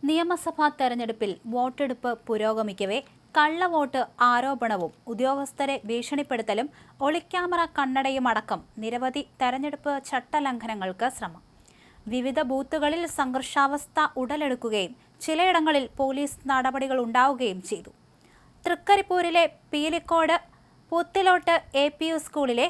നിയമസഭാ തെരഞ്ഞെടുപ്പിൽ വോട്ടെടുപ്പ് പുരോഗമിക്കവേ കള്ളവോട്ട് ആരോപണവും ഉദ്യോഗസ്ഥരെ ഭീഷണിപ്പെടുത്തലും ഒളിക്യാമറ കണ്ണടയുമടക്കം നിരവധി തെരഞ്ഞെടുപ്പ് ചട്ടലംഘനങ്ങൾക്ക് ശ്രമം. വിവിധ ബൂത്തുകളിൽ സംഘർഷാവസ്ഥ ഉടലെടുക്കുകയും ചിലയിടങ്ങളിൽ പോലീസ് നടപടികൾ ഉണ്ടാവുകയും ചെയ്തു. തൃക്കരിപ്പൂരിലെ പീലിക്കോട് പൂത്തിലോട്ട് APU സ്കൂളിലെ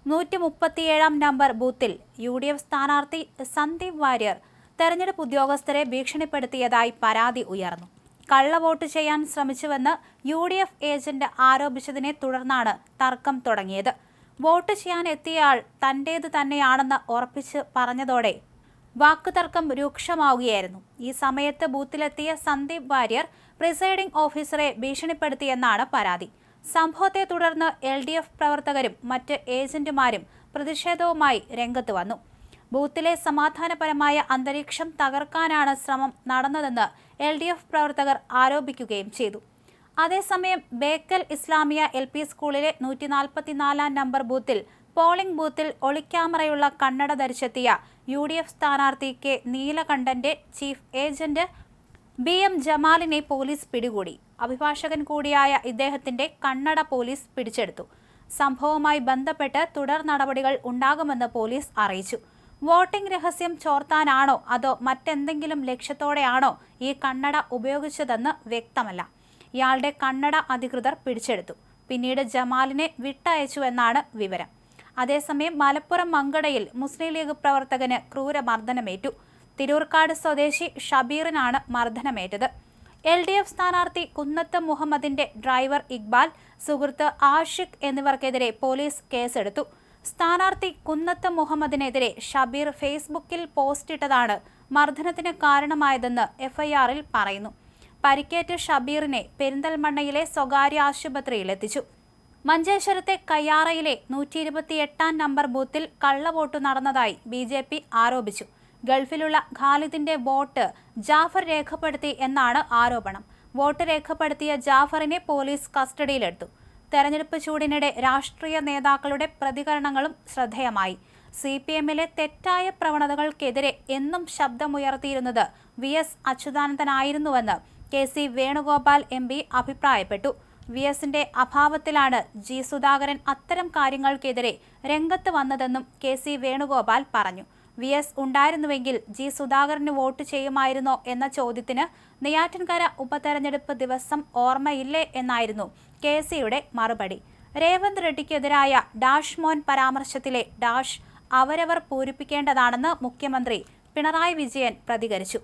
137 നമ്പർ ബൂത്തിൽ UDF സ്ഥാനാർത്ഥി സന്ദീപ് വാര്യർ തെരഞ്ഞെടുപ്പ് ഉദ്യോഗസ്ഥരെ ഭീഷണിപ്പെടുത്തിയതായി പരാതി ഉയർന്നു. കള്ളവോട്ട് ചെയ്യാൻ ശ്രമിച്ചുവെന്ന് UDF ഏജന്റ് ആരോപിച്ചതിനെ തുടർന്നാണ് തർക്കം തുടങ്ങിയത്. വോട്ട് ചെയ്യാൻ എത്തിയയാൾ തന്റേത് തന്നെയാണെന്ന് ഉറപ്പിച്ച് പറഞ്ഞതോടെ വാക്കുതർക്കം രൂക്ഷമാവുകയായിരുന്നു. ഈ സമയത്ത് ബൂത്തിലെത്തിയ സന്ദീപ് വാര്യർ പ്രിസൈഡിംഗ് ഓഫീസറെ ഭീഷണിപ്പെടുത്തിയെന്നാണ് പരാതി. സംഭവത്തെ തുടർന്ന് LDF പ്രവർത്തകരും മറ്റ് ഏജന്റുമാരും പ്രതിഷേധവുമായി രംഗത്ത് വന്നു. ബൂത്തിലെ സമാധാനപരമായ അന്തരീക്ഷം തകർക്കാനാണ് ശ്രമം നടന്നതെന്ന് LDF പ്രവർത്തകർ ആരോപിക്കുകയും ചെയ്തു. അതേസമയം ബേക്കൽ ഇസ്ലാമിയ LP സ്കൂളിലെ 144 നമ്പർ ബൂത്തിൽ പോളിംഗ് ബൂത്തിൽ ഒളിക്യാമറയുള്ള കണ്ണട ധരിച്ചെത്തിയ UDF സ്ഥാനാർത്ഥി K നീലകണ്ഠന്റെ ചീഫ് ഏജന്റ് BM ജമാലിനെ പോലീസ് പിടികൂടി. അഭിഭാഷകൻ കൂടിയായ ഇദ്ദേഹത്തിന്റെ കണ്ണട പോലീസ് പിടിച്ചെടുത്തു. സംഭവവുമായി ബന്ധപ്പെട്ട് തുടർ നടപടികൾ ഉണ്ടാകുമെന്ന് പോലീസ് അറിയിച്ചു. വോട്ടിംഗ് രഹസ്യം ചോർത്താനാണോ അതോ മറ്റെന്തെങ്കിലും ലക്ഷ്യത്തോടെയാണോ ഈ കണ്ണട ഉപയോഗിച്ചതെന്ന് വ്യക്തമല്ല. ഇയാളുടെ കണ്ണട അധികൃതർ പിടിച്ചെടുത്തു. പിന്നീട് ജമാലിനെ വിട്ടയച്ചുവെന്നാണ് വിവരം. അതേസമയം മലപ്പുറം മങ്കടയിൽ മുസ്ലിം ലീഗ് പ്രവർത്തകന് ക്രൂരമർദ്ദനമേറ്റു. തിരൂർക്കാട് സ്വദേശി ഷബീറിനാണ് മർദ്ദനമേറ്റത്. LDF സ്ഥാനാർത്ഥി കുന്നത്ത് മുഹമ്മദിന്റെ ഡ്രൈവർ ഇക്ബാൽ, സുഹൃത്ത് ആഷിഖ് എന്നിവർക്കെതിരെ പോലീസ് കേസെടുത്തു. സ്ഥാനാർത്ഥി കുന്നത്ത് മുഹമ്മദിനെതിരെ ഷബീർ ഫേസ്ബുക്കിൽ പോസ്റ്റിട്ടതാണ് മർദ്ദനത്തിന് കാരണമായതെന്ന് FIR-ൽ പറയുന്നു. പരിക്കേറ്റ ഷബീറിനെ പെരിന്തൽമണ്ണയിലെ സ്വകാര്യ ആശുപത്രിയിൽ എത്തിച്ചു. മഞ്ചേശ്വരത്തെ കയ്യാറയിലെ 128 നമ്പർ ബൂത്തിൽ കള്ളവോട്ട് നടന്നതായി BJP ആരോപിച്ചു. ഗൾഫിലുള്ള ഖാലിദിന്റെ വോട്ട് ജാഫർ രേഖപ്പെടുത്തി എന്നാണ് ആരോപണം. വോട്ട് രേഖപ്പെടുത്തിയ ജാഫറിനെ പോലീസ് കസ്റ്റഡിയിലെടുത്തു. തെരഞ്ഞെടുപ്പ് ചൂടിനിടെ രാഷ്ട്രീയ നേതാക്കളുടെ പ്രതികരണങ്ങളും ശ്രദ്ധേയമായി. CPM-ലെ തെറ്റായ പ്രവണതകൾക്കെതിരെ എന്നും ശബ്ദമുയർത്തിയിരുന്നത് VS അച്യുതാനന്ദനായിരുന്നുവെന്ന് KC വേണുഗോപാൽ MP അഭിപ്രായപ്പെട്ടു. VS-ന്റെ അഭാവത്തിലാണ് G സുധാകരൻ അത്തരം കാര്യങ്ങൾക്കെതിരെ രംഗത്ത് വന്നതെന്നും KC വേണുഗോപാൽ പറഞ്ഞു. VS ഉണ്ടായിരുന്നുവെങ്കിൽ G സുധാകരന് വോട്ട് ചെയ്യുമായിരുന്നോ എന്ന ചോദ്യത്തിന് നെയ്യാറ്റിൻകര ഉപതെരഞ്ഞെടുപ്പ് ദിവസം ഓർമ്മയില്ലേ എന്നായിരുന്നു KCയുടെ മറുപടി. രേവന്ത് റെഡ്ഡിക്കെതിരായ ഡാഷ് മോൻ പരാമർശത്തിലെ ഡാഷ് അവരവർ പൂരിപ്പിക്കേണ്ടതാണെന്ന് മുഖ്യമന്ത്രി പിണറായി വിജയൻ പ്രതികരിച്ചു.